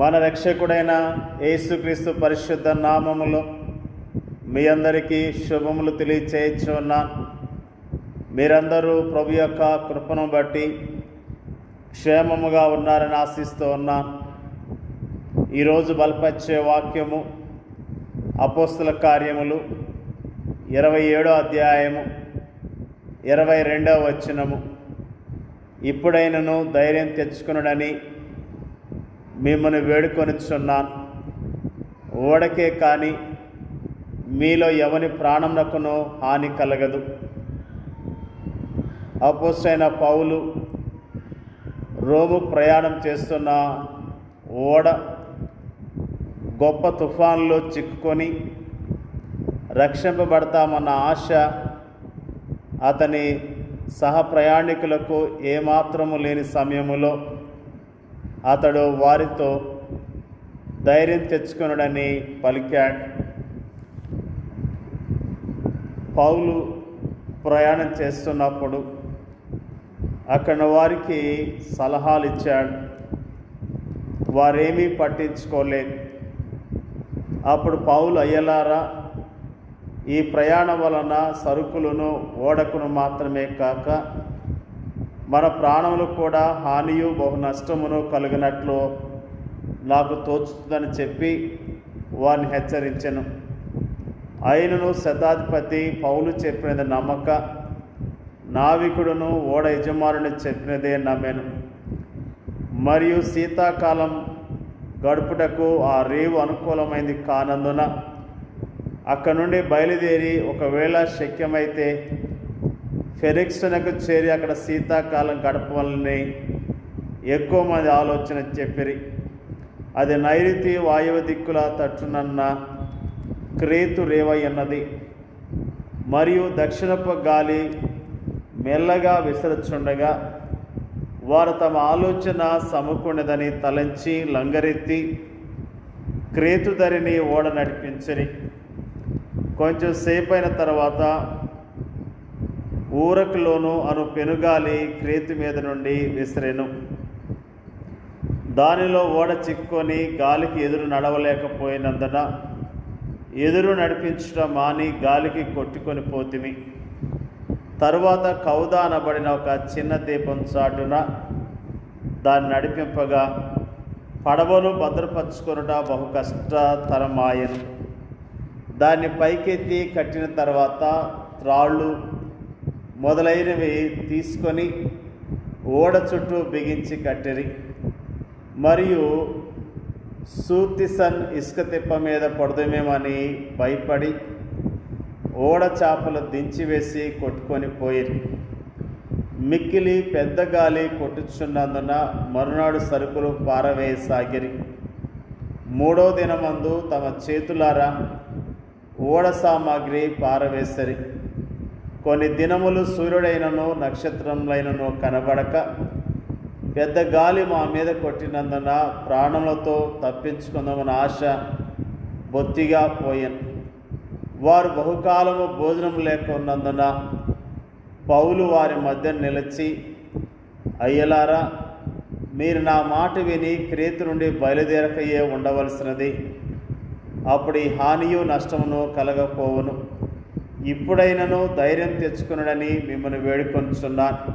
మన రక్షకుడైన యేసుక్రీస్తు పరిశుద్ధ నామములో మీ అందరికీ శుభములు తెలియచేయుచున్నాను. మీరందరూ ప్రభు యొక్క కృపను బట్టి క్షేమముగా ఉన్నారని ఆశిస్తూ ఉన్నాను. ఈరోజు బలపరిచే వాక్యము అపోస్తల కార్యములు 27వ అధ్యాయము 22వ వచనము. ఇప్పుడైనను ధైర్యం తెచ్చుకొనుడని మిమ్మల్ని వేడుకొనిచున్నాను. ఓడకే కానీ మీలో ఎవని ప్రాణమునకును హాని కలగదు. అపోస్తలుడైన పౌలు రోము ప్రయాణం చేస్తున్న ఓడ గొప్ప తుఫాన్లో చిక్కుకొని రక్షింపబడతామన్న ఆశ అతని సహప్రయాణికులకు ఏమాత్రము లేని సమయములో అతడు వారితో ధైర్యం తెచ్చుకొనుడని పలికాడు. పౌలు ప్రయాణం చేస్తున్నప్పుడు అక్కడ వారికి సలహాలు ఇచ్చాడు. వారేమీ పట్టించుకోలేదు. అప్పుడు పౌలు, అయ్యలారా, ఈ ప్రయాణం వలన సరుకులను ఓడకును మాత్రమే కాక మన ప్రాణములకు కూడా హానియు బహు నష్టమును కలిగినట్లు నాకు తోచుతుందని చెప్పి వారిని హెచ్చరించెను. అయినను శతాధిపతి పౌలు చెప్పినది నమ్మక, నావికుడును ఓడ యజమానుని చెప్పినదే నమ్మెను. మరియు శీతాకాలం గడుపుటకు ఆ రేవు అనుకూలమైంది కానందున అక్కడ నుండి బయలుదేరి ఒకవేళ శక్యమైతే ఫెనిక్స్‌నకు చేరి అక్కడ శీతాకాలం గడపవలని ఎక్కువ మంది ఆలోచన చెప్పిరి. అది నైరుతి వాయువ దిక్కుల తట్టునన్న క్రేతు రేవై అన్నది. మరియు దక్షిణపు గాలి మెల్లగా విసరుచుండగా వారు తమ ఆలోచన సమకూడదని తలంచి లంగరెత్తి క్రేతు ధరిని ఓడ నడిపించిరి. కొంచెం సేపైన తర్వాత ఊరకులోను అను పెనుగాలి క్రేతు మీద నుండి విసిరెను. దానిలో ఓడ చిక్కుకొని గాలికి ఎదురు నడవలేకపోయినందున ఎదురు నడిపించడం మాని గాలికి కొట్టుకొని పోతిమి. తరువాత కౌదా అనబడిన ఒక చిన్న దీపం చాటున దాన్ని నడిపింపగా పడవను భద్రపరుచుకొనుట బహు కష్టతరమాయను. దాన్ని పైకెత్తి కట్టిన తర్వాత త్రాళ్ళు మొదలైనవి తీసుకొని ఓడ చుట్టూ బిగించి కట్టిరి. మరియు సూర్తిసన్ ఇసుక తిప్ప మీద పడుదమేమని భయపడి ఓడ చాపలు దించివేసి కొట్టుకొని పోయిరి. మిక్కిలి పెద్ద గాలి కొట్టుచున్నందున మరునాడు సరుకులు పారవేయసాగిరి. 3వ దినమందు తమ చేతులారా ఓడ సామాగ్రి పారవేసరి. కొన్ని దినములు సూర్యుడైనను నక్షత్రములైనను కనబడక పెద్ద గాలి మా మీద కొట్టినందున ప్రాణములతో తప్పించుకుందామన్న ఆశ బొత్తిగా పోయాను. వారు బహుకాలము భోజనం లేకున్నందున పౌలు వారి మధ్య నిలిచి, అయ్యలారా, మీరు నా మాట విని క్రేతు నుండి బయలుదేరకయే ఉండవలసినది. అప్పుడు ఈ హానియు నష్టమును కలగపోవును. ఇప్పుడైనను ధైర్యం తెచ్చుకునడని మిమ్మల్ని వేడుకొనుచున్నాను.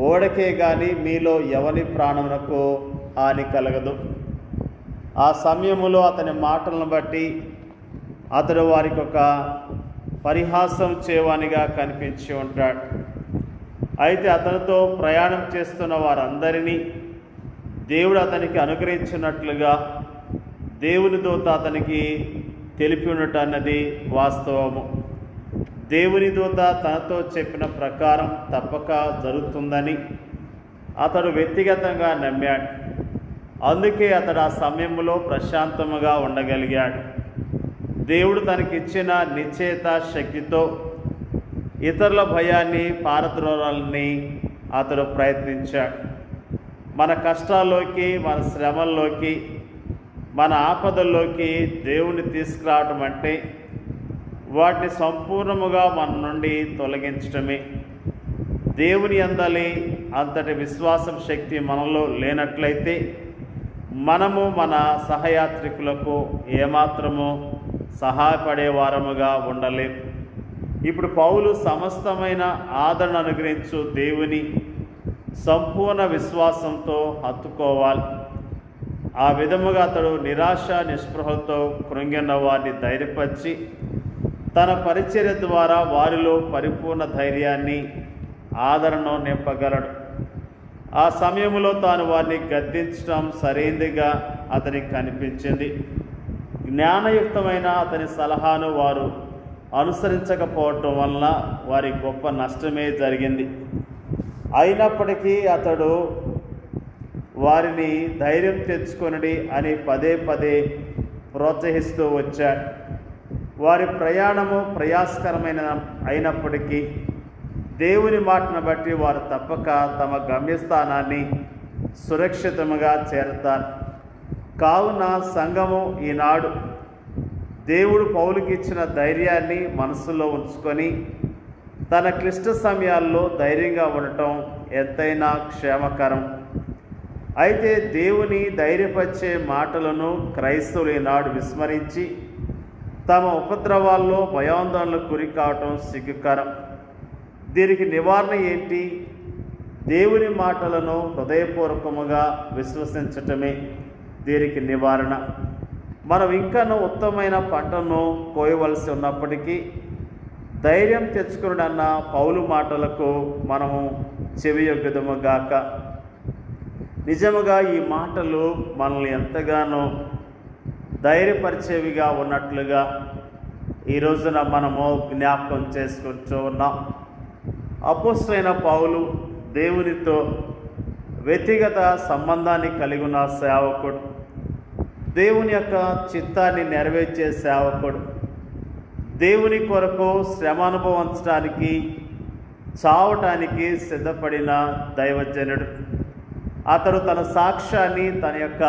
ఓడకే గాని మీలో ఎవని ప్రాణమునకు హాని కలగదు. ఆ సమయములో అతని మాటలను బట్టి అతడు వారికి ఒక పరిహాసం చేవానిగా కనిపించి ఉంటాడు. అయితే అతనితో ప్రయాణం చేస్తున్న వారందరినీ దేవుడు అతనికి అనుగ్రహించినట్లుగా దేవుని దూత అతనికి తెలిపి ఉండటం అన్నది వాస్తవము. దేవుని దూత తనతో చెప్పిన ప్రకారం తప్పక జరుగుతుందని అతడు వ్యక్తిగతంగా నమ్మాడు. అందుకే అతడు ఆ సమయంలో ప్రశాంతముగా ఉండగలిగాడు. దేవుడు తనకిచ్చిన నిశ్చయిత శక్తితో ఇతరుల భయాన్ని పారద్రోలాలని అతడు ప్రయత్నించాడు. మన కష్టాల్లోకి, మన శ్రమల్లోకి, మన ఆపదల్లోకి దేవుని తీసుకురావడం అంటే వాటిని సంపూర్ణముగా మన నుండి తొలగించడమే. దేవుని యందలి అంతటి విశ్వాసం శక్తి మనలో లేనట్లయితే మనము మన సహయాత్రికులకు ఏమాత్రము సహాయపడే వారముగా ఉండలేం. ఇప్పుడు పౌలు సమస్తమైన ఆదరణ అనుగ్రహించు దేవుని సంపూర్ణ విశ్వాసంతో హత్తుకోవాలి. ఆ విధముగా అతడు నిరాశ నిస్పృహలతో కృంగిన వారిని ధైర్యపరిచి తన పరిచర్య ద్వారా వారిలో పరిపూర్ణ ధైర్యాన్ని ఆదరణను నింపగలడు. ఆ సమయంలో తాను వారిని గద్దించడం సరైనదిగా అతనికి కనిపించింది. జ్ఞానయుక్తమైన అతని సలహాను వారు అనుసరించకపోవటం వలన వారి గొప్ప నష్టమే జరిగింది. అయినప్పటికీ అతడు వారిని ధైర్యం తెచ్చుకొనడి అని పదే పదే ప్రోత్సహిస్తూ వచ్చాడు. వారి ప్రయాణము ప్రయాసకరమైన అయినప్పటికీ దేవుని మాటను బట్టి వారు తప్పక తమ గమ్యస్థానాన్ని సురక్షితంగా చేరతారు. కావున సంఘము ఈనాడు దేవుడు పౌలుకి ఇచ్చిన ధైర్యాన్ని మనసులో ఉంచుకొని తన క్లిష్ట సమయాల్లో ధైర్యంగా ఉండటం ఎంతైనా క్షేమకరం. అయితే దేవుని ధైర్యపరిచే మాటలను క్రైస్తవులు ఈనాడు విస్మరించి తమ ఉపద్రవాల్లో భయాందోళనలకు గురి కావటం సిగ్గుకరం. దీనికి నివారణ ఏంటి? దేవుని మాటలను హృదయపూర్వకముగా విశ్వసించటమే దీనికి నివారణ. మనం ఇంకనూ ఉత్తమమైన పంటను కోయవలసి ఉన్నప్పటికీ ధైర్యం తెచ్చుకున్నడన్న పౌలు మాటలకు మనము చెవియొగ్గుదుముగాక. నిజముగా ఈ మాటలు మనల్ని ఎంతగానో ధైర్యపరిచేవిగా ఉన్నట్లుగా ఈ రోజున మనము జ్ఞాపకం చేసుకుంటూ ఉన్నాం. అపోస్తలుడైన పౌలు దేవునితో వ్యక్తిగత సంబంధాన్ని కలిగి ఉన్న సేవకుడు, దేవుని యొక్క చిత్తాన్ని నెరవేర్చే సేవకుడు, దేవుని కొరకు శ్రమ అనుభవించడానికి చావటానికి సిద్ధపడిన దైవజనుడు. అతడు తన సాక్ష్యాన్ని, తన యొక్క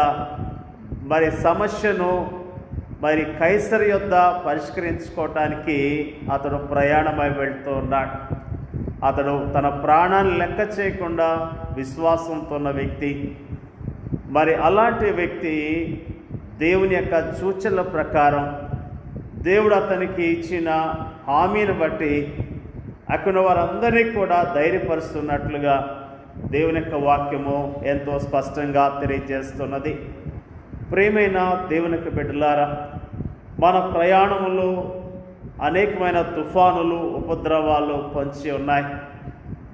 సమస్యను కైసరు యొద్ద పరిష్కరించుకోవటానికి అతడు ప్రయాణమై వెళ్తూ ఉన్నాడు. అతడు తన ప్రాణాన్ని లెక్క చేయకుండా విశ్వాసంతో ఉన్న వ్యక్తి. అలాంటి వ్యక్తి దేవుని యొక్క సూచనల ప్రకారం దేవుడు అతనికి ఇచ్చిన హామీని బట్టి అక్కడ వారందరినీ కూడా ధైర్యపరుస్తున్నట్లుగా దేవుని యొక్క వాక్యము ఎంతో స్పష్టంగా తెలియజేస్తున్నది. ప్రియమైన దేవుని యొక్క బిడ్డలారా, మన ప్రయాణములో అనేకమైన తుఫానులు, ఉపద్రవాలు పొంచి ఉన్నాయి.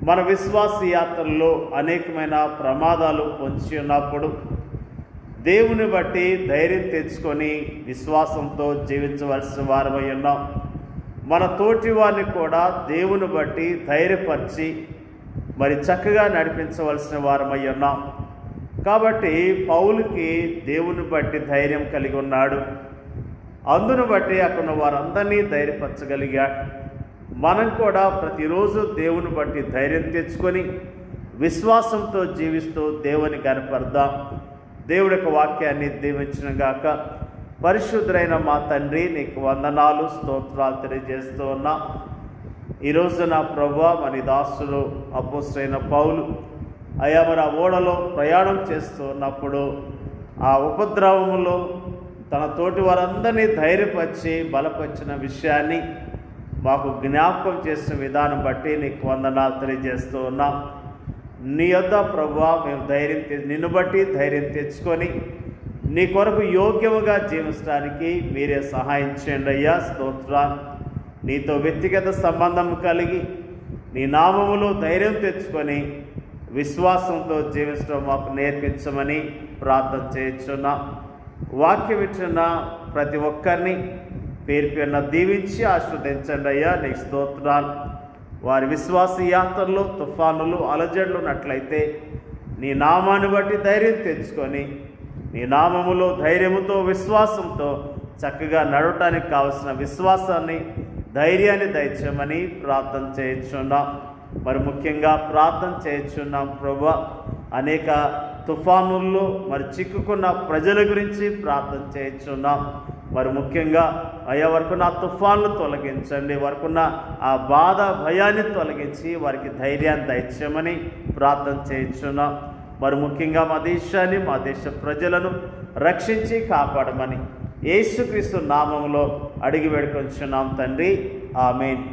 మన విశ్వాస యాత్రల్లో అనేకమైన ప్రమాదాలు పొంచి ఉన్నప్పుడు దేవుని బట్టి ధైర్యం తెచ్చుకొని విశ్వాసంతో జీవించవలసిన వారమై ఉన్నాం. మన తోటి వారిని కూడా దేవుని బట్టి ధైర్యపరిచి చక్కగా నడిపించవలసిన వారమై ఉన్నాం. కాబట్టి పౌలుకి దేవుని బట్టి ధైర్యం కలిగి ఉన్నాడు. అందును బట్టి అక్కడ వారందరినీ ధైర్యపరచగలిగాడు. మనం కూడా ప్రతిరోజు దేవుని బట్టి ధైర్యం తెచ్చుకొని విశ్వాసంతో జీవిస్తూ దేవుని కనపడదాం. దేవుడి యొక్క వాక్యాన్ని దీవించునుగాక. పరిశుద్ధుడైన మా తండ్రి, నీకు వందనాలు, స్తోత్రాలు తెలియజేస్తూ ఉన్నా. ఈరోజు నా ప్రభువా, మన దాసుడు అపోస్తలుడైన పౌలు మన ఓడలో ప్రయాణం చేస్తున్నప్పుడు ఆ ఉపద్రవములో తన తోటి వారందరినీ ధైర్యపరిచి బలపరిచిన విషయాన్ని మాకు జ్ఞాపకం చేసిన విధానం బట్టి నీకు వందనాలు తెలియజేస్తూ ఉన్నాం. నీ యొద్ద ప్రభువా మేము నిన్ను బట్టి ధైర్యం తెచ్చుకొని నీ కొరకు యోగ్యముగా జీవించడానికి మీరే సహాయం చేయండి అయ్యా. స్తోత్రాలు. నీతో వ్యక్తిగత సంబంధం కలిగి నీ నామములో ధైర్యం తెచ్చుకొని విశ్వాసంతో జీవించడం మాకు నేర్పించమని ప్రార్థన చేయించున్నా. వాక్యం ఇచ్చిన ప్రతి ఒక్కరిని పేరు పేరున దీవించి ఆశీర్వదించండి అయ్యా. నీకు స్తోత్రాలు. వారి విశ్వాస యాత్రలో తుఫానులు, అలజడులు ఉన్నట్లయితే నీ నామాన్ని బట్టి ధైర్యం తెచ్చుకొని నీ నామములో ధైర్యముతో విశ్వాసంతో చక్కగా నడవటానికి కావలసిన విశ్వాసాన్ని, ధైర్యాన్ని దయచేయమని ప్రార్థన చేయించున్నాం. ముఖ్యంగా ప్రార్థన చేయించున్నాం ప్రభువా, అనేక తుఫానుల్లో చిక్కుకున్న ప్రజల గురించి ప్రార్థన చేయించున్నాం. ముఖ్యంగా అయ్యా వరకున్న ఆ తుఫాన్లు తొలగించండి, వరకున్న ఆ బాధ భయాన్ని తొలగించి వారికి ధైర్యాన్ని దయచేయమని ప్రార్థన చేయించున్నాం. మరి ముఖ్యంగా మా దేశాన్ని, మా దేశ ప్రజలను రక్షించి కాపాడమని యేసుక్రీస్తు నామములో అడిగి వేడుకొంచున్నాం తండ్రి. ఆమేన్.